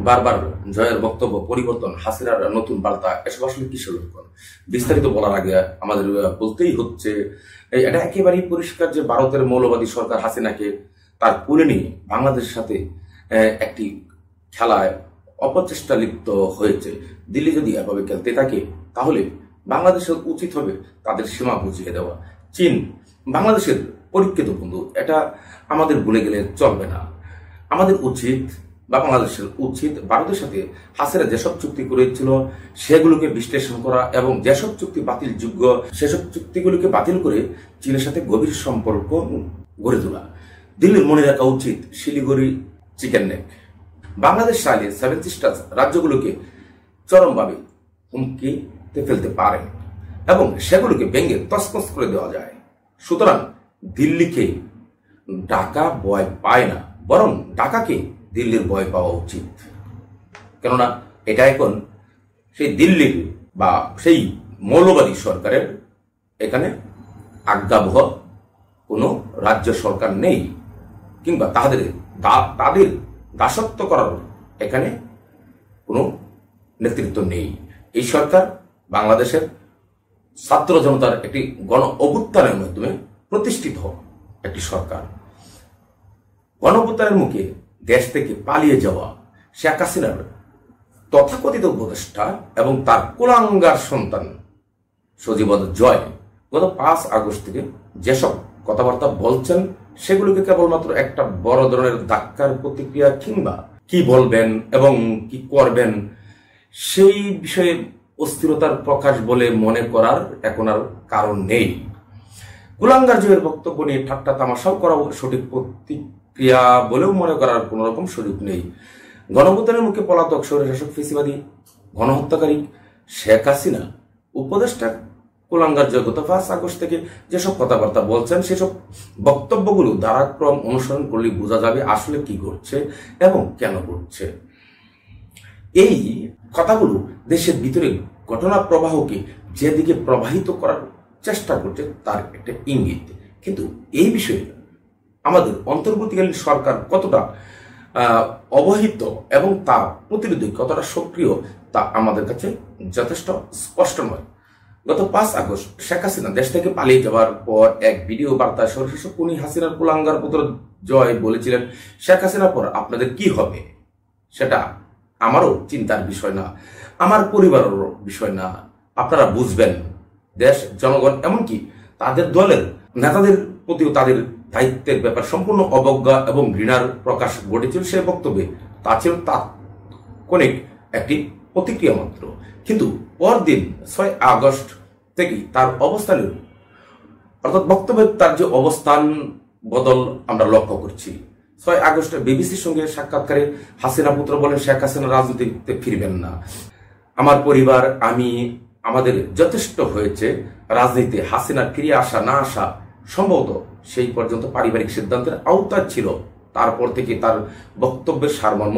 বারবার জয়ের বক্তব্য পরিবর্তন, হাসিনার নতুন বার্তা, এসব আসলে কিসের লক্ষণ? বিস্তারিত বলার আগে আমাদের বলতেই হচ্ছে, এটা একেবারেই পরিষ্কার যে ভারতের মৌলবাদী সরকার হাসিনাকে তার কুলে নিয়ে বাংলাদেশের সাথে একটি খেলায় অপচেষ্টা লিপ্ত হয়েছে। দিল্লি যদি এভাবে খেলতে থাকে তাহলে বাংলাদেশের উচিত হবে তাদের সীমা বুঝিয়ে দেওয়া। চীন বাংলাদেশের পরীক্ষিত বন্ধু, এটা আমাদের ভুলে গেলে চলবে না। আমাদের উচিত বা বাংলাদেশের উচিত ভারতের সাথে হাসিনা যেসব চুক্তি করেছিল সেগুলোকে বিশ্লেষণ করা এবং যেসব চুক্তি বাতিল যোগ্য সেসব চুক্তিগুলোকে বাতিল করে চীনের সাথে গভীর সম্পর্ক গড়ে তোলা। দিল্লির মনে রাখা উচিত শিলিগুড়ি চিকেন নেক বাংলাদেশ চাইলে সেভেন সিস্টার্স রাজ্যগুলোকে চরমভাবে হুমকিতে ফেলতে পারে এবং সেগুলোকে ভেঙে তছনছ করে দেওয়া যায়। সুতরাং দিল্লিকে ঢাকা ভয় পায় না, বরং ঢাকাকে দিল্লির ভয় পাওয়া উচিত। কেননা এটা এখন সেই দিল্লির বা সেই মৌলবাদী সরকারের এখানে আজ্ঞাবহ কোনো রাজ্য সরকার নেই, কিংবা তাদের দাসত্ব করার এখানে কোনো নেতৃত্ব নেই। এই সরকার বাংলাদেশের ছাত্র জনতার একটি গণ অভ্যুত্থানের মাধ্যমে প্রতিষ্ঠিত একটি সরকার। গণ অভ্যুত্থানের মুখে দেশ থেকে পালিয়ে যাওয়া শেখ হাসিনার তথাকথিত উপদেষ্টা এবং তার কুলাঙ্গার সন্তান সজীবদ জয় গত 5 আগস্ট থেকে যেসব কথাবার্তা বলছেন সেগুলোকে কেবলমাত্র একটা বড় ধরনের ধাক্কার প্রতিক্রিয়া, কিংবা কি বলবেন এবং কি করবেন সেই বিষয়ে অস্থিরতার প্রকাশ বলে মনে করার এখন আর কারণ নেই। কুলাঙ্গার জয়ের বক্তব্য নিয়ে ঠাট্টা তামাশাও করা সঠিক প্রতিক্রিয়া বলেও মনে করার কোন রকম সুযোগ নেই। গণঅভ্যুত্থানের মুখে পলাতক স্বৈরশাসক ফেসিবাদী গণহত্যাকারী শেখ হাসিনা উপদেষ্টা কুলাঙ্গার জয় গত 5 আগস্ট থেকে যেসব কথাবার্তা বলছেন সেসব বক্তব্যগুলো ধারাক্রম অনুসরণ করলে বোঝা যাবে আসলে কি ঘটছে এবং কেন ঘটছে। এই কথাগুলো দেশের ভিতরে ঘটনা প্রবাহকে যেদিকে প্রবাহিত করার চেষ্টা করছে তার একটা ইঙ্গিত। কিন্তু এই বিষয়ে আমাদের অন্তর্বর্তীকালীন সরকার কতটা অবহিত এবং তা প্রতিরোধে কতটা সক্রিয় তা আমাদের কাছে যথেষ্ট স্পষ্ট নয়। গত 5 আগস্ট শেখ হাসিনা দেশ থেকে পালিয়ে যাওয়ার পর এক ভিডিও বার্তায় স্বৈরশাসক খুনি হাসিনার কুলাঙ্গার পুত্র জয় বলেছিলেন, শেখ হাসিনার পর আপনাদের কি হবে সেটা আমারও চিন্তার বিষয় না, আমার পরিবারেরও বিষয় না। আপনারা বুঝবেন দেশ, জনগণ, এমনকি তাদের দলের নেতাদের প্রতিও তাদের দায়িত্বের ব্যাপার সম্পূর্ণ অবজ্ঞা এবং ঘৃণার প্রকাশ ঘটেছিল সেই বক্তব্যে। তা ছিল তাৎক্ষণিক একটি প্রতিক্রিয়া মাত্র। কিন্তু পরদিন 6 আগস্ট থেকেই তার অবস্থানের অর্থাৎ বক্তব্যের তার যে অবস্থান বদল আমরা লক্ষ্য করছি। 6 আগস্টে বিবিসির সঙ্গে সাক্ষাৎকারে হাসিনা পুত্র বলেন, শেখ হাসিনা রাজনীতিতে ফিরবেন না। আমার পরিবার, আমাদের যথেষ্ট হয়েছে রাজনীতিতে। হাসিনার ফিরে আসা না আসা সম্ভবত সেই পর্যন্ত পারিবারিক সিদ্ধান্তের আওতায় ছিল। তারপর থেকে তার বক্তব্যের সারমর্ম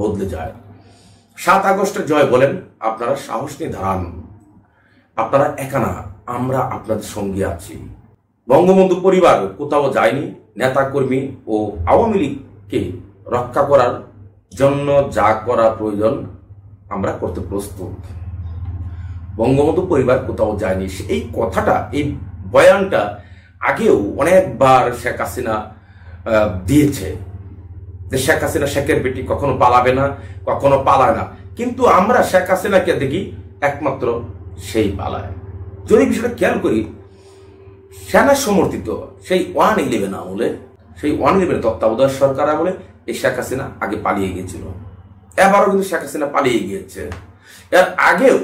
বদলে যায়। 7 আগস্টে জয় বলেন, আপনারা সাহস নিয়ে দাঁড়ান, আপনারা একা না, আমরা আপনাদের সঙ্গে আছি। বঙ্গবন্ধু পরিবার কোথাও যায়নি। নেতা কর্মী ও আওয়ামী লীগকে রক্ষা করার জন্য যা করা প্রয়োজন আমরা করতে প্রস্তুত। বঙ্গবন্ধু পরিবার কোথাও যায়নি, এই কথাটা, এই বয়ানটা আগেও অনেকবার শেখ হাসিনা দিয়েছে যে শেখ হাসিনা শেখের বেটি, কখনো পালাবে না, কখনো পালায় না। কিন্তু আমরা শেখ হাসিনাকে দেখি একমাত্র সেই পালায়। যদি বিষয়টা খেয়াল করি, সেনা সমর্থিত সেই 111 আমলে, সেই 111 তত্ত্বাবধায়ক সরকার আমলে এই শেখ হাসিনা আগে পালিয়ে গিয়েছিল। এবারও কিন্তু শেখ হাসিনা পালিয়ে গিয়েছে। এর আগেও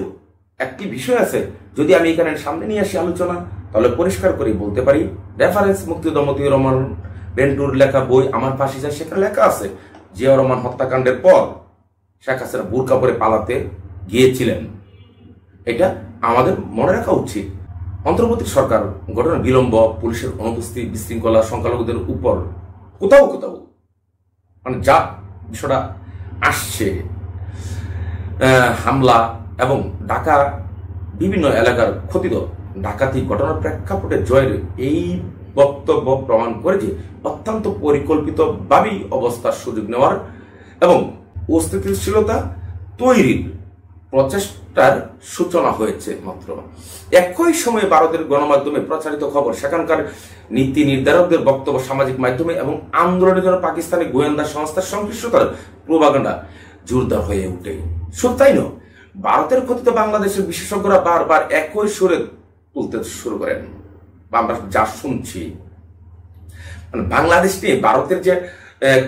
একটি বিষয় আছে, যদি আমি এখানে সামনে নিয়ে আসি আলোচনা, তাহলে পরিষ্কার করে বলতে পারি। রেফারেন্স মুক্তিযোদ্ধা মতিউর রহমান বেন্টুর লেখা বই আমার ফাঁসি চাই, সেখানে লেখা আছে জিয়াউর রহমান হত্যাকাণ্ডের পর শেখ হাসিনা বুরকা পরে পালাতে গিয়েছিলেন। এটা আমাদের মনে রাখা উচিত। অন্তর্বর্তী সরকার গঠনের বিলম্ব, পুলিশের অনুপস্থিতি, বিশৃঙ্খলা, সংখ্যালঘুদের উপর কোথাও কোথাও মানে যা বিষয়টা আসছে, হামলা এবং ঢাকা বিভিন্ন এলাকার খতিত ডাকাতি ঘটনার প্রেক্ষাপটে জয়ের এই বক্তব্য প্রমাণ করে যে অত্যন্ত পরিকল্পিতভাবেই অবস্থার সুযোগ নেওয়ার এবং অস্থিতিশীলতা তৈরির প্রচেষ্টার সূচনা হয়েছে মাত্র। একই সময়ে ভারতের গণমাধ্যমে প্রচারিত খবর, সেখানকার নীতি নির্ধারকদের বক্তব্য, সামাজিক মাধ্যমে এবং আন্দোলনের জন্য পাকিস্তানি গোয়েন্দা সংস্থার সংশ্লিষ্টতার প্রোপাগান্ডা জোরদার হয়ে ওঠে। শুধু তাই নয়, ভারতের কথিত বাংলাদেশের বিশেষজ্ঞরা বারবার একই সুরে তুলতে শুরু করেন। আমরা যা শুনছি, মানে বাংলাদেশ নিয়ে ভারতের যে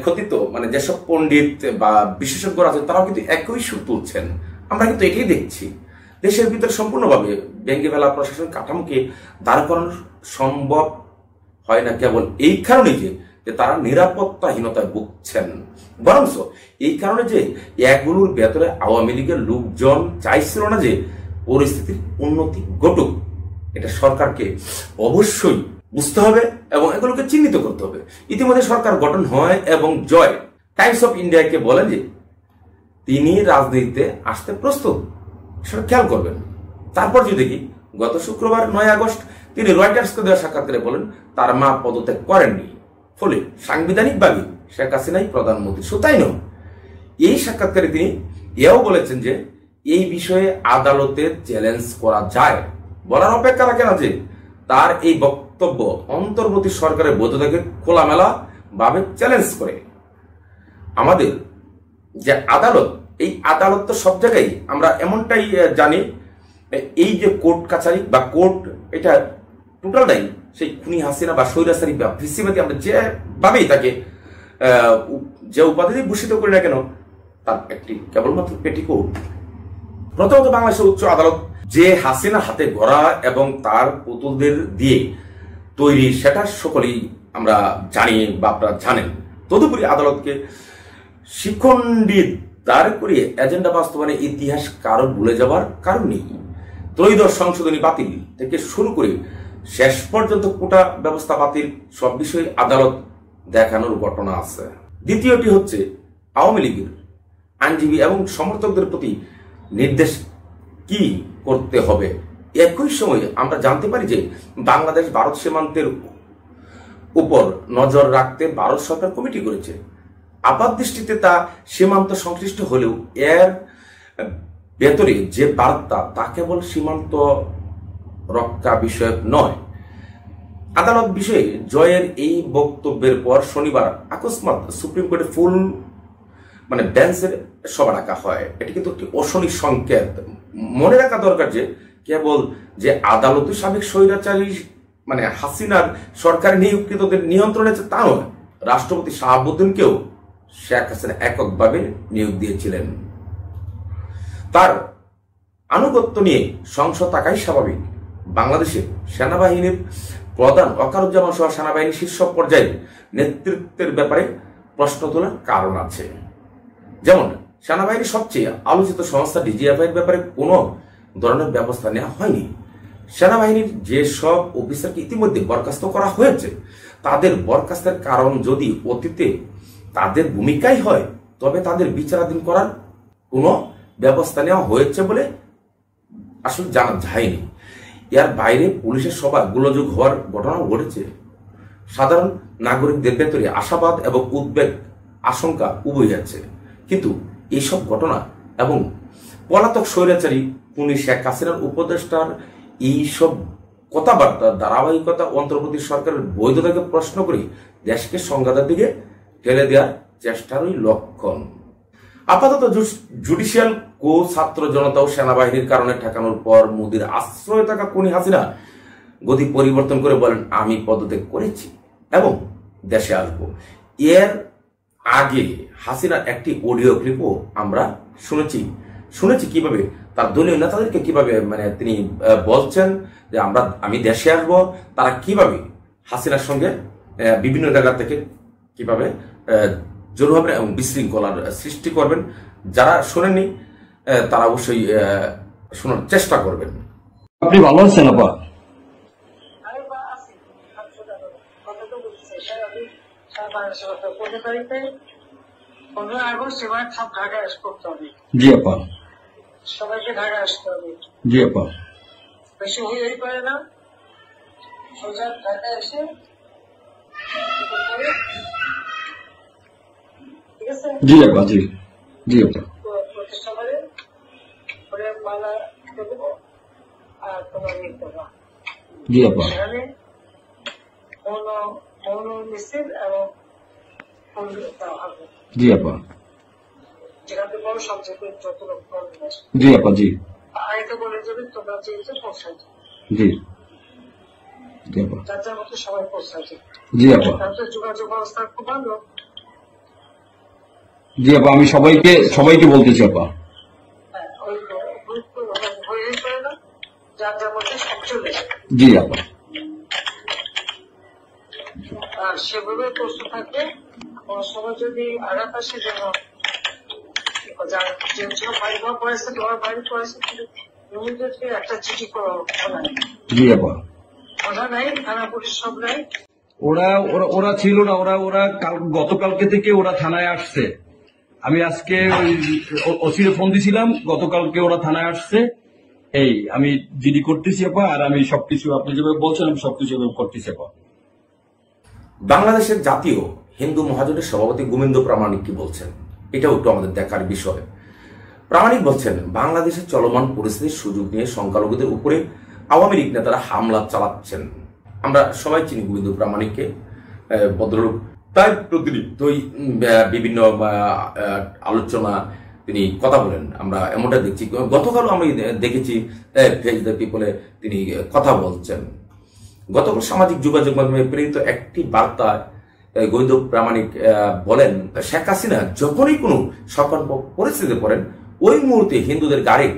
কথিত মানে যেসব পণ্ডিত বা বিশেষজ্ঞরা আছেন তারাও কিন্তু একই সুর তুলছেন। আমরা কিন্তু এটাই দেখছি। দেশের ভিতরে সম্পূর্ণভাবে ভেঙে ফেলা প্রশাসনিক কাঠামোকে দাঁড় করানো সম্ভব হয় না কেবল এই কারণে যে তারা নিরাপত্তাহীনতায় ভুগছেন, বরঞ্চ এই কারণে যে এগুলোর ভেতরে আওয়ামী লীগের লোকজন চাইছিল না যে পরিস্থিতির উন্নতি ঘটুক। এটা সরকারকে অবশ্যই বুঝতে হবে এবং এগুলোকে চিহ্নিত করতে হবে। ইতিমধ্যে সরকার গঠন হয় এবং জয় টাইমস অফ ইন্ডিয়াকে বলেন যে তিনি রাজনীতিতে আসতে প্রস্তুত, সেটা খেয়াল করবেন। তারপর যদি দেখি গত শুক্রবার 9 আগস্ট তিনি রয়টার্সকে দেওয়া সাক্ষাৎকারে বলেন তার মা পদত্যাগ করেননি, ফলে সাংবিধানিকভাবে শেখ হাসিনাই প্রধানমন্ত্রী। শুধু তাই নয়, এই সাক্ষাৎকারে তিনি এও বলেছেন যে এই বিষয়ে আদালতে চ্যালেঞ্জ করা যায়। বলার অপেক্ষা রাখে না যে তার এই বক্তব্য অন্তর্বর্তী সরকারের বৈধতাকে খোলামেলা ভাবে চ্যালেঞ্জ করে। আমাদের যে আদালত, এই আদালত তো সব জায়গায় আমরা এমনটাই জানি, এই যে কোর্ট কাছারি বা কোর্ট, এটা টোটালটাই সেই খুনি হাসিনা বা স্বৈরাচারী বা ফ্যাসিবাদী আমরা যেভাবেই তাকে যে উপাধি ভূষিত করি না কেন, তার একটি কেবলমাত্র পেটিকোট। প্রথমত বাংলাদেশের উচ্চ আদালত যে হাসিনা হাতে গড়া এবং তার পুতুলদের দিয়ে তৈরি, সেটা সকলেই আমরা জানি বা আপনারা জানেন। তদুপরি আদালতকে শিক্ষণবিদ দাঁড় করিয়ে এজেন্ডা বাস্তবায়নে ইতিহাস কারো ভুলে যাবার কারণ নেই। ত্রয়োদশ সংশোধনী বাতিল থেকে শুরু করে শেষ পর্যন্ত কোটা ব্যবস্থা বাতিল, সব বিষয়ে আদালত দেখানোর ঘটনা আছে। দ্বিতীয়টি হচ্ছে আওয়ামী লীগের আইনজীবী এবং সমর্থকদের প্রতি নির্দেশ কি করতে হবে। একই সময়ে আমরা জানতে পারি যে বাংলাদেশ ভারত সীমান্তের উপর নজর রাখতে ভারত সরকার কমিটি করেছে। আপাত দৃষ্টিতে তা সীমান্ত সংশ্লিষ্ট হলেও এর ভেতরে যে বার্তা তা কেবল সীমান্ত রক্ষা বিষয়ক নয়। আদালত বিষয়ে জয়ের এই বক্তব্যের পর শনিবার আকস্মাত সুপ্রিম কোর্টে ফুল বেঞ্চের সভা ডাকা হয়। এটি কিন্তু একটি অশনি সংকেত। মনে রাখা দরকার যে কেবল যে আদালত সাবেক স্বৈরাচারী হাসিনার সরকার নিয়োগকৃতদের নিয়ন্ত্রণে তা নয়, রাষ্ট্রপতি শাহাবুদ্দিনকেও শেখ হাসিনা এককভাবে নিয়োগ দিয়েছিলেন। তার আনুগত্য নিয়ে সংশয় থাকাই স্বাভাবিক। বাংলাদেশের সেনাবাহিনীর প্রধান ওয়াকারুজ্জামান সহ সেনাবাহিনীর শীর্ষ পর্যায়ের নেতৃত্বের ব্যাপারে প্রশ্ন তোলার কারণ আছে। যেমন সেনাবাহিনীর সবচেয়ে আলোচিত সংস্থা ডিজিএফআই এর ব্যাপারে কোনো ধরনের ব্যবস্থা নেওয়া হয়নি। সেনাবাহিনীর যেসব অফিসারকে ইতিমধ্যে বরখাস্ত করা হয়েছে, তাদের বরখাস্তের কারণ যদি অতীতে তাদের ভূমিকাই হয়, তবে তাদের বিচারাধীন করার কোনো ব্যবস্থা নেওয়া হয়েছে বলে আসলে জানা যায়নি। এর বাইরে পুলিশের সভা গোলযোগ হওয়ার ঘটনাও ঘটেছে। সাধারণ নাগরিকদের ভেতরে আশাবাদ এবং উদ্বেগ, আশঙ্কা উভয় আছে। কিন্তু এইসব ঘটনা এবং পলাতক স্বৈরাচারী খুনি শেখ হাসিনার উপদেষ্টার এইসব কথাবার্তার ধারাবাহিকতা অন্তর্বর্তী সরকারের বৈধতাকে প্রশ্ন করে দেশকে সংঘাতের দিকে ঠেলে দেওয়ার চেষ্টারই লক্ষণ। আপাতত জুডিশিয়াল কো ছাত্র জনতা ও সেনাবাহিনীর কারণে ঠেকানোর পর মোদির আশ্রয় থাকা খুনি হাসিনা গতি পরিবর্তন করে বলেন, আমি পদত্যাগ করেছি এবং দেশে আসব। এর আগে হাসিনার একটি অডিও ক্লিপও আমরা শুনেছি কিভাবে তার দলীয় নেতাদেরকে কিভাবে তিনি বলছেন যে আমি দেশে আসব। তারা কিভাবে হাসিনার সঙ্গে বিভিন্ন জায়গা থেকে কিভাবে জোর হবেন এবং বিশৃঙ্খলার সৃষ্টি করবেন। যারা শোনেননি তারা অবশ্যই শোনার চেষ্টা করবেন। আপনি ভালো আছেন আপা? জি আপা। সবাইকে ঢাকা আসতে হবে। জি আপা। বেশি হয়েই পারে না, সোজা ঢাকা এসে ঠিক আছে। জি আপা। জি জি আপা। প্রতিষ্ঠা করে ওরে মালা দেবো আর তোমার ইয়ে করবা। জি আপা। সেখানে মৌন মিছিল এবং ফুল দেওয়া হবে। জি আপা। যেখান থেকে বড় সবচেয়ে যত লোক করবে। জি আপা। জি। আরেকটা বলে যাবে তোমরা যেহেতু পৌঁছাই জি। জি আপা। যার যার মতো সবাই পৌঁছাই। জি আপা। তাহলে যোগাযোগ ব্যবস্থা খুব ভালো। জি আপা, আমি সবাইকে বলতেছি আপা। হ্যাঁ, ওই হয়ে পড়ে না, যার যার মধ্যে সব চলে যায়। জি আপা। আর সেভাবে প্রশ্ন থাকবে কোনো সময় যদি আঘাত আসে যেন বাড়ি পড়েছে তোমার বাড়ি পড়েছে কিন্তু ইমিডিয়েটলি একটা চিঠি করো। জি আপা। কথা নাই, থানা পুলিশ সব নাই। ওরা ছিল না, ওরা গতকালকে থেকে ওরা থানায় আসছে। আমি আজকে ওসিরে ফোন দিছিলাম, গতকালকে ওরা থানায় আসছে। এই আমি জিডি করতেছি আপা, আর আমি সবকিছু আপনি যেভাবে বলছেন আমি সবকিছু করতেছি আপা। বাংলাদেশের জাতীয় হিন্দু মহাজোটের সভাপতি গোবিন্দ প্রামাণিক কি বলছেন, এটাও একটু আমাদের দেখার বিষয়। প্রামাণিক বলছেন, বাংলাদেশের চলমান পরিস্থিতির সুযোগ নিয়ে সংখ্যালঘুদের উপরে আওয়ামী লীগ নেতারা হামলা চালাচ্ছেন। আমরা সবাই চিনি গোবিন্দ প্রামাণিককে, ভদ্রলোক। তাই প্রতিনিধিত্বই বিভিন্ন আলোচনা তিনি কথা বলেন, আমরা এমনটা দেখছি। গতকালও আমি দেখেছি ফেস দ্য পিপলে তিনি কথা বলছেন। গতকাল সামাজিক যোগাযোগ মাধ্যমে প্রেরিত একটি বার্তা গোবিন্দ প্রামাণিক বলেন, শেখ হাসিনা যখনই কোনো সংকট পরিস্থিতিতে পড়েন ওই মুহূর্তে হিন্দুদের গাড়ির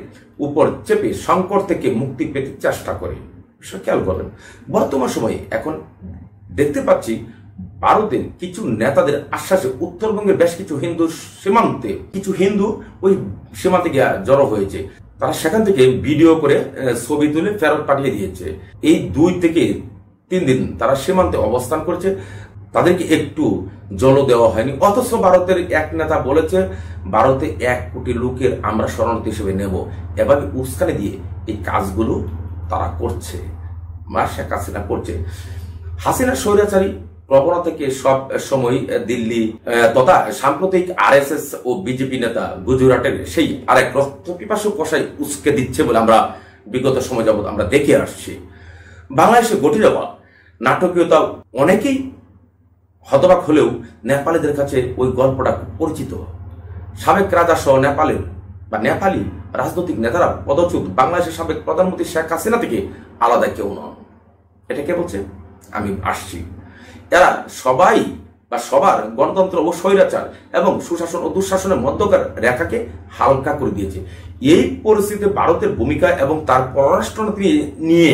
উপর চেপে সংকট থেকে মুক্তি পেতে চেষ্টা করে। খেয়াল করেন, বর্তমান সময়ে এখন দেখতে পাচ্ছি ভারতের কিছু নেতাদের আশ্বাসে উত্তরবঙ্গের বেশ কিছু হিন্দু সীমান্তে কিছু হিন্দু ওই সীমান্তে গিয়ে জড়ো হয়েছে। তারা সেখান থেকে ভিডিও করে ছবি তুলে ফেরত পাঠিয়ে দিয়েছে। এই 2 থেকে 3 দিন তারা সীমান্তে অবস্থান করেছে, তাদেরকে একটু জল দেওয়া হয়নি। অথচ ভারতের এক নেতা বলেছে ভারতে 1 কোটি লোকের আমরা শরণার্থী হিসেবে নেব। এভাবে উস্কানি দিয়ে এই কাজগুলো তারা করছে, শেখ হাসিনা করছে। হাসিনা স্বৈরাচারী প্রবণতা থেকে সব সময় দিল্লি তথা সাম্প্রতিক আরএসএস ও বিজেপি নেতা গুজরাটের সেই আরেক রক্তপিপাসু কষাই উস্কে দিচ্ছে বলে আমরা বিগত সময় যাবৎ আমরা দেখে আসছি। বাংলাদেশে ঘটে যাওয়া নাটকীয়তা অনেকেই হতবাক হলেও নেপালিদের কাছে ওই গল্পটা পরিচিত। সাবেক রাজা সহ নেপালি রাজনৈতিক নেতারা পদচ্যুত বাংলাদেশের সাবেক প্রধানমন্ত্রী শেখ হাসিনা থেকে আলাদা কেউ নন। এটা কে বলছে? আমি আসছি। এরা সবাই বা সবার গণতন্ত্র ও স্বৈরাচার এবং সুশাসন ও দুঃশাসনের মধ্যকার রেখাকে হালকা করে দিয়েছে। এই পরিস্থিতিতে ভারতের ভূমিকা এবং তার পররাষ্ট্রনীতি নিয়ে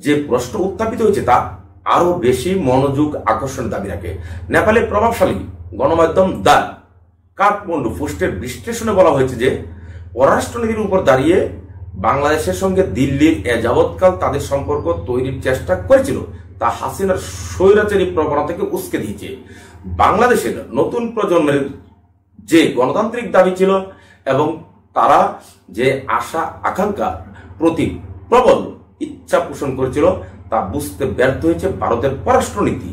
যে প্রশ্ন উত্থাপিত হয়েছে তা আরো বেশি মনোযোগ আকর্ষণের দাবি রাখে। নেপালের প্রভাবশালী গণমাধ্যম দ্য কাঠমান্ডু পোস্টের বিশ্লেষণে বলা হয়েছে যে পররাষ্ট্রনীতির উপর দাঁড়িয়ে বাংলাদেশের সঙ্গে দিল্লির যাবৎকাল তাদের সম্পর্ক তৈরির চেষ্টা করেছিল তা হাসিনার স্বৈরাচারী প্রবণতাকে উস্কে দিয়েছে। বাংলাদেশের নতুন প্রজন্মের যে গণতান্ত্রিক দাবি ছিল এবং তারা যে আশা আকাঙ্ক্ষা প্রতি প্রবল ইচ্ছা পোষণ করেছিল তা বুঝতে ব্যর্থ হয়েছে ভারতের পররাষ্ট্রনীতি।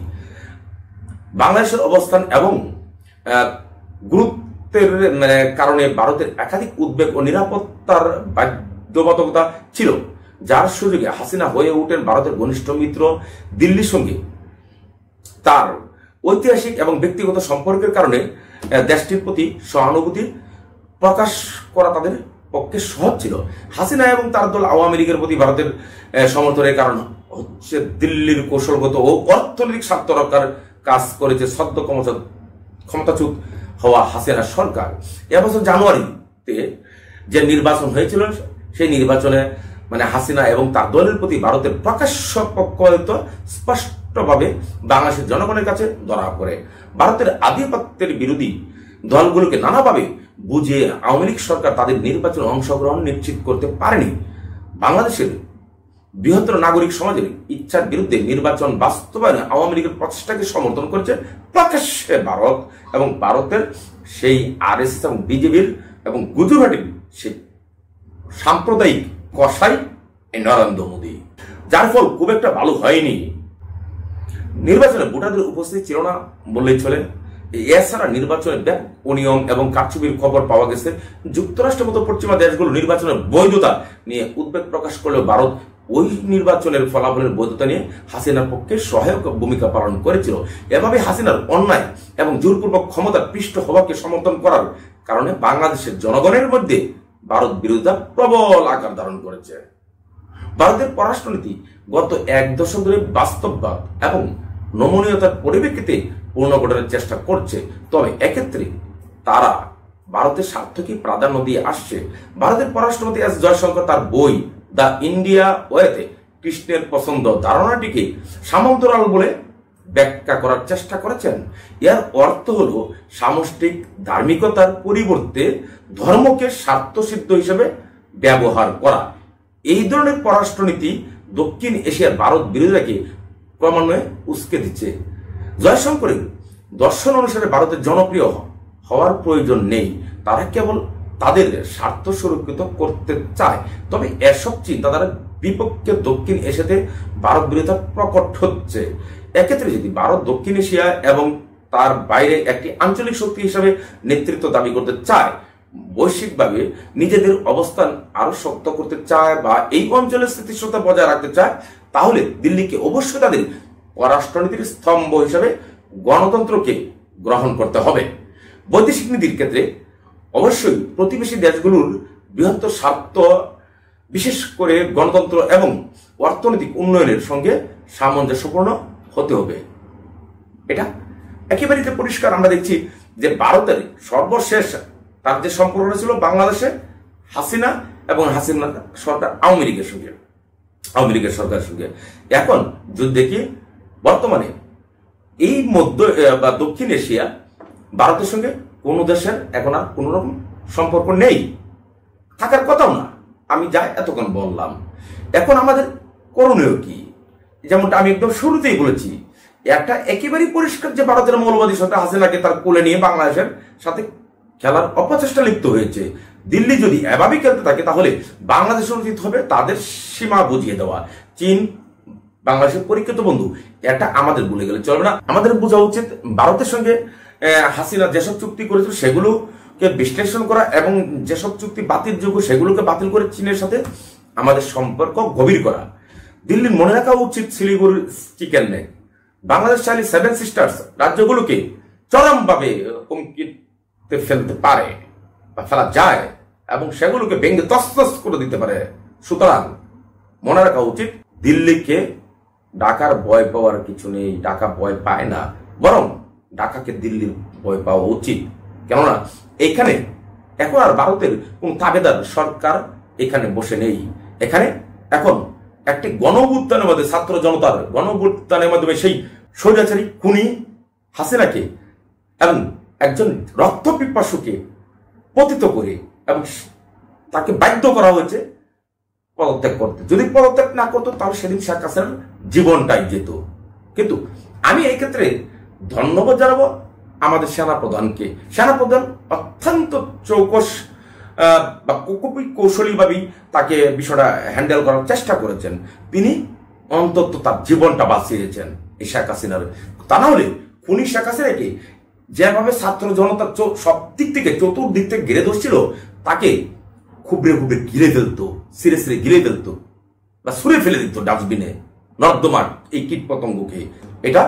বাংলাদেশের অবস্থান এবং গুরুত্বের কারণে ভারতের একাধিক উদ্বেগ ও নিরাপত্তার বাধ্যবাধকতা ছিল, যার সুযোগে হাসিনা হয়ে ওঠেন ভারতের ঘনিষ্ঠ মিত্র। দিল্লির সঙ্গে তার ঐতিহাসিক এবং ব্যক্তিগত সম্পর্কের কারণে দেশটির প্রতি সহানুভূতি প্রকাশ করা তাদের পক্ষে সহজ ছিল। হাসিনা এবং তার দল আওয়ামী লীগের প্রতি ভারতের সমর্থনের কারণ হচ্ছে দিল্লির কৌশলগত ও অর্থনৈতিক স্বার্থ রক্ষার কাজ করেছে সদ্য ক্ষমতাচ্যুত হওয়া হাসিনা সরকার। এবছর জানুয়ারিতে যে নির্বাচন হয়েছিল সেই নির্বাচনে হাসিনা এবং তার দলের প্রতি ভারতের প্রকাশ্য পক্ষপাতিত্ব স্পষ্টভাবে বাংলাদেশের জনগণের কাছে ধরা পড়ে। ভারতের আধিপত্যের বিরোধী দলগুলোকে নানাভাবে বুঝিয়ে আওয়ামী লীগ সরকার তাদের নির্বাচনে অংশগ্রহণ নিশ্চিত করতে পারেনি। বাংলাদেশের বৃহত্তর নাগরিক সমাজের ইচ্ছার বিরুদ্ধে নির্বাচন বাস্তবায়নে আওয়ামী লীগের প্রচেষ্টাকে সমর্থন করেছে প্রকাশ্যে ভারত এবং ভারতের সেই আরএসএস এবং বিজেপির এবং গুজরাটের সেই সাম্প্রদায়িক কসাই নরেন্দ্র মোদী, যার ফল খুব একটা ভালো হয়নি। নির্বাচনে ভোটারদের উপস্থিতি ছিল না বললেই চলে। এছাড়া নির্বাচনের ব্যাপক অনিয়ম এবং কারচুপির খবর পাওয়া গেছে। যুক্তরাষ্ট্রের মতো পশ্চিমা দেশগুলো নির্বাচনের বৈধতা নিয়ে উদ্বেগ প্রকাশ করলেও ভারত ওই নির্বাচনের ফলাফলের বৈধতা নিয়ে হাসিনার পক্ষে সহায়ক ভূমিকা পালন করেছিল। এভাবে হাসিনার অন্যায় এবং জোরপূর্বক ক্ষমতা পৃষ্ঠ হওয়াকে সমর্থন করার কারণে বাংলাদেশের জনগণের মধ্যে ভারত বিরোধিতা প্রবল আকার ধারণ করেছে। ভারতের পররাষ্ট্রনীতি গত এক দশক ধরে বাস্তববাদ এবং নমনীয়তার পরিপ্রেক্ষিতে পুনর্গঠনের চেষ্টা করছে। তবে এক্ষেত্রে তারা ভারতের স্বার্থকে প্রাধান্য দিয়ে আসছে। ভারতের পররাষ্ট্রমন্ত্রী এস জয়শঙ্কর তার বই দ্য ইন্ডিয়া ওয়েতে কৃষ্ণের পছন্দ ধারণাটিকে সামন্তরাল বলে ব্যাখ্যা করার চেষ্টা করেছেন। এর অর্থ হল সামষ্টিক ধার্মিকতার পরিবর্তে ধর্মকে স্বার্থসিদ্ধ হিসেবে ব্যবহার করা। এই ধরনের পররাষ্ট্রনীতি দক্ষিণ এশিয়ার ভারত বিরোধীরাকে ক্রমান্বয়ে উস্কে দিচ্ছে। জয়শঙ্করের দর্শন অনুসারে ভারতের জনপ্রিয় হওয়ার প্রয়োজন নেই, তারা কেবল তাদের স্বার্থ সুরক্ষিত করতে চায়। তবে এসব চিন্তাধারার বিপক্ষে দক্ষিণ এশিয়াতে ভারত বিরোধিতা প্রকট হচ্ছে। এক্ষেত্রে যদি ভারত দক্ষিণ এশিয়া এবং তার বাইরে একটি আঞ্চলিক শক্তি হিসাবে নেতৃত্ব দাবি করতে চায়, বৈশ্বিকভাবে নিজেদের অবস্থান আরো শক্ত করতে চায় বা এই অঞ্চলের স্থিতিশীলতা বজায় রাখতে চায়, তাহলে দিল্লিকে অবশ্যই তাদের পররাষ্ট্রনীতির স্তম্ভ হিসাবে গণতন্ত্রকে গ্রহণ করতে হবে। বৈদেশিক নীতির ক্ষেত্রে অবশ্যই প্রতিবেশী দেশগুলোর বৃহত্তর স্বার্থ, বিশেষ করে গণতন্ত্র এবং অর্থনৈতিক উন্নয়নের সঙ্গে সামঞ্জস্যপূর্ণ হতে হবে। এটা একেবারে পরিষ্কার। আমরা দেখছি যে ভারতের সর্বশেষ তার যে সম্পর্ক ছিল বাংলাদেশে হাসিনা এবং হাসিনা সরকার আওয়ামী লীগের সরকারের সঙ্গে, এখন যদি দেখি বর্তমানে এই মধ্য বা দক্ষিণ এশিয়া ভারতের সঙ্গে কোন দেশের এখন আর কোন রকম সম্পর্ক নেই, থাকার কথাও না। আমি যাই এতক্ষণ বললাম, এখন আমাদের করণীয় কি? যেমনটা আমি একদম শুরুতেই বলেছি, একটা একেবারেই পরিষ্কার যে ভারতের মৌলবাদী সরকার হাসিনাকে তার কোলে নিয়ে বাংলাদেশের সাথে খেলার অপচেষ্টা লিপ্ত হয়েছে। দিল্লি যদি এভাবেই খেলতে থাকে তাহলে বাংলাদেশের উচিত হবে তাদের সীমা বুঝিয়ে দেওয়া। চীন বাংলাদেশের পরিচিত বন্ধু, এটা আমাদের ভুলে গেলে চলবে না। আমাদের বোঝা উচিত ভারতের সঙ্গে হাসিনা যেসব চুক্তি করেছিল সেগুলোকে বিশ্লেষণ করা এবং যেসব চুক্তি বাতিলযোগ্য সেগুলোকে বাতিল করে চীনের সাথে আমাদের সম্পর্ক গভীর করা। দিল্লির মনে রাখা উচিত শিলিগুড়ির চিকেন নেক, বাংলাদেশ চাইলে সেভেন সিস্টার্স রাজ্যগুলোকে চরমভাবে হুমকিতে ফেলতে পারে বা ফেলা যায় এবং সেগুলোকে ভেঙে তছনছ করে দিতে পারে। সুতরাং মনে রাখা উচিত দিল্লিকে ঢাকার ভয় পাওয়ার কিছু নেই, ঢাকা ভয় পায় না, বরং ঢাকাকে দিল্লির ভয় পাওয়া উচিত। কেননা এখানে এখন আর ভারতের কোন তাবেদার সরকার এখানে বসে নেই। এখানে এখন একটি গণঅভ্যুত্থানের মাধ্যমে, ছাত্র জনতার গণঅভ্যুত্থানের মাধ্যমে সেই স্বৈরাচারী খুনি হাসিনাকে এবং একজন রক্তপিপাসুকে পতিত করে এবং তাকে বাধ্য করা হয়েছে পদত্যাগ করতে। যদি পদত্যাগ না করতো তাহলে সেদিন শেখ হাসিনার জীবনটাই যেত। কিন্তু আমি এই ক্ষেত্রে ধন্যবাদ জানাবো আমাদের সেনাপ্রধানকে। সেনাপ্রধান অত্যন্ত চৌকস বা খুবই কৌশলীভাবেই তাকে বিষয়টা হ্যান্ডেল করার চেষ্টা করেছেন। তিনি অন্তত তার জীবনটা বাঁচিয়েছেন এই শেখ হাসিনার। তা না হলে খুনি শেখ হাসিনাকে যেভাবে ছাত্র জনতা সব দিক থেকে চতুর্দিক থেকে ঘিরে ধরছিল, তাকে খুবড়ে খুবড়ে ঘিরে ফেলতো, সিরে সিরে ঘিরে ফেলতো বা ছুঁড়ে ফেলে দিত ডাস্টবিনে, নর্দমার এই কীট পতঙ্গকে। এটা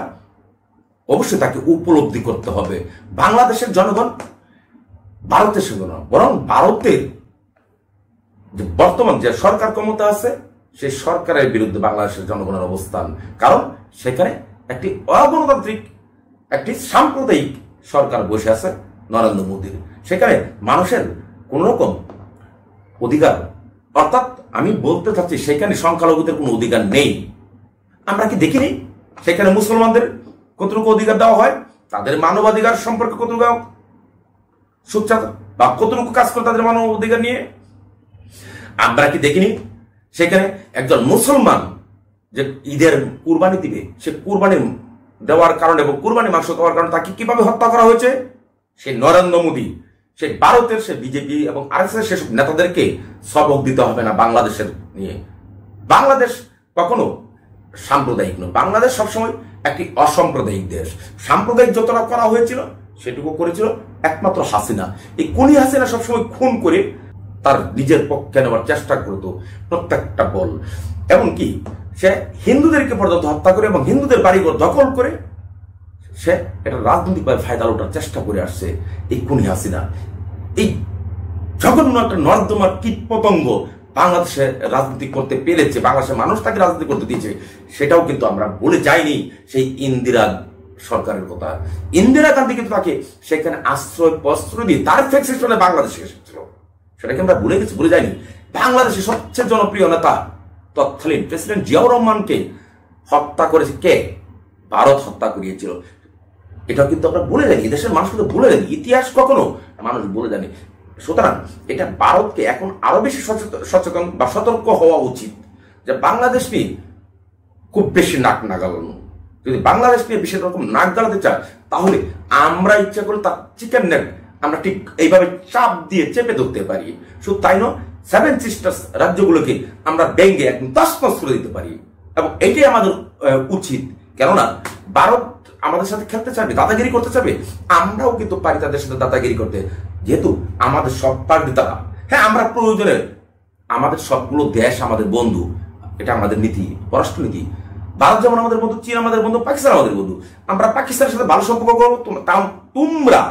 অবশ্যই তাকে উপলব্ধি করতে হবে। বাংলাদেশের জনগণ ভারতের সঙ্গে নয়, বরং ভারতের যে বর্তমান যে সরকার ক্ষমতা আছে সেই সরকারের বিরুদ্ধে বাংলাদেশের জনগণের অবস্থান। কারণ সেখানে একটি অগণতান্ত্রিক, একটি সাম্প্রদায়িক সরকার বসে আছে নরেন্দ্র মোদীর। সেখানে মানুষের কোন রকম অধিকার, অর্থাৎ আমি বলতে চাচ্ছি সেখানে সংখ্যালঘুদের কোনো অধিকার নেই। আমরা কি দেখিনি সেখানে মুসলমানদের কতটুকু অধিকার দেওয়া হয়, তাদের মানবাধিকার সম্পর্কে কতটুকু সুচ্চার বা কতটুকু কাজ করে তাদের মানব অধিকার নিয়ে? আমরা কি দেখিনি সেখানে একজন মুসলমান যে ঈদের কুরবানি দিবে, সে কুরবানি দেওয়ার কারণে এবং কুরবানি মাংস দেওয়ার কারণে তাকে কিভাবে হত্যা করা হয়েছে? সেই নরেন্দ্র মোদী, সেই ভারতের, সে বিজেপি এবং আরএসএস সেসব নেতাদেরকে সবক দিতে হবে না বাংলাদেশের নিয়ে। বাংলাদেশ কখনো সাম্প্রদায়িক নয়, বাংলাদেশ সবসময় একটি অসাম্প্রদায়িক দেশ। সাম্প্রদায়িক যতটা করা হয়েছিল সেটুকু করেছিল একমাত্র হাসিনা। এই খুনি হাসিনা সবসময় খুন করে তার নিজের পক্ষে নেওয়ার চেষ্টা করতো প্রত্যেকটা বল। এমনকি সে হিন্দুদেরকে পর্যন্ত হত্যা করে এবং হিন্দুদের বাড়িঘর দখল করে সে এটা রাজনৈতিকভাবে ফায়দা লোটার চেষ্টা করে আসছে এই খুনি হাসিনা। এই জঘন্য একটা নর্দমার কীট পতঙ্গ বাংলাদেশে রাজনীতি করতে পেরেছে, বাংলাদেশের মানুষ তাকে রাজনীতি করতে দিয়েছে, সেটাও কিন্তু আমরা বলে যাইনি সেই ইন্দিরা সরকারের কথা। ইন্দিরা গান্ধী কিন্তু তাকে সেখানে আশ্রয় প্রশ্রয় দিয়ে তার ফ্যাক্সিস্টনে বাংলাদেশে এসেছিল, সেটাকে আমরা ভুলে গেছি, ভুলে যাইনি। বাংলাদেশের সবচেয়ে জনপ্রিয় নেতা তৎকালীন প্রেসিডেন্ট জিয়াউর রহমানকে হত্যা করেছে কে? ভারত হত্যা করিয়েছিল। এটা কিন্তু আমরা ভুলে যাইনি, দেশের মানুষ কিন্তু ভুলে যায়নি, ইতিহাস কখনো মানুষ ভুলে যায়নি। সুতরাং এটা ভারতকে এখন আরো বেশি সচেতন বা সতর্ক হওয়া উচিত যে বাংলাদেশ নিয়ে খুব বেশি নাক না গালানো। যদি বাংলাদেশ নিয়ে বেশি রকম নাক গালাতে চায় তাহলে আমরা ইচ্ছা করে তার চিকেন নেক আমরা ঠিক এইভাবে চাপ দিয়ে চেপে ধরতে পারি। শুধু তাই নয়, 7 সিস্টার্স রাজ্যগুলোকে আমরা ব্যাঙ্গে একদম তছনছ করে দিতে পারি, এবং এটাই আমাদের উচিত। কেননা ভারত আমাদের সাথে খেলতে চাবে, দাদাগিরি করতে চাবে, আমরাও কিন্তু পারি তাদের সাথে দাদাগিরি করতে, যেহেতু আমাদের সব পারবে তারা। হ্যাঁ, আমরা প্রয়োজনে আমাদের সবগুলো দেশ আমাদের বন্ধু, এটা আমাদের নীতি, পররাষ্ট্র নীতি। ভারত যেমন আমাদের বন্ধু, চীন আমাদের বন্ধু, পাকিস্তান আমাদের বন্ধু, আমরা পাকিস্তানের সাথে ভালো সম্পর্ক করবো। তোমরা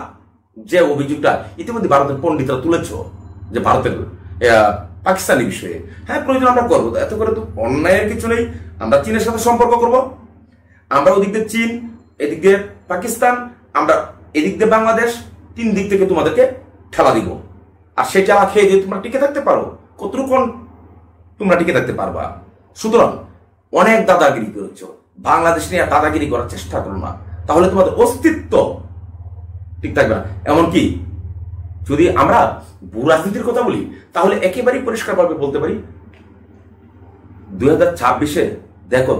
যে অভিযোগটা ইতিমধ্যে ভারতের পণ্ডিতরা তুলেছ যে ভারতের পাকিস্তানি বিষয়ে, হ্যাঁ প্রয়োজন আমরা করবো, এত করে তো অন্যায়ের কিছু নেই। আমরা চীনের সাথে সম্পর্ক করব, আমরা ওদিক দিয়ে চীন, এদিক দিয়ে পাকিস্তান, আমরা এদিক দিয়ে বাংলাদেশ, 3 দিক থেকে তোমাদেরকে ঠেলা দিব। আর সেটা খেয়ে দিয়ে তোমরা টিকে থাকতে পারো, কতটুকু তোমরা টিকে থাকতে পারবা। সুতরাং অনেক দাদাগিরি করেছ, বাংলাদেশ নিয়ে দাদাগিরি করার চেষ্টা করো না, তাহলে তোমাদের অস্তিত্ব ঠিক থাকবে না। এমনকি যদি আমরা ভূ রাজনীতির কথা বলি তাহলে একেবারেই পরিষ্কারভাবে বলতে পারি 2026-এ দেখো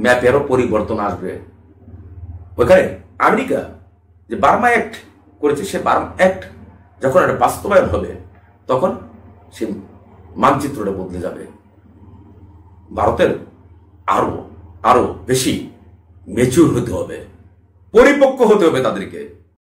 ম্যাপেরও পরিবর্তন আসবে। ওইখানে আমেরিকা যে বার্মা অ্যাক্ট করেছে, সে বার্মা অ্যাক্ট যখন একটা বাস্তবায়ন হবে তখন সে মানচিত্রটা বদলে যাবে। ভারতের আরো বেশি ম্যাচিউর হতে হবে, পরিপক্ক হতে হবে তাদেরকে।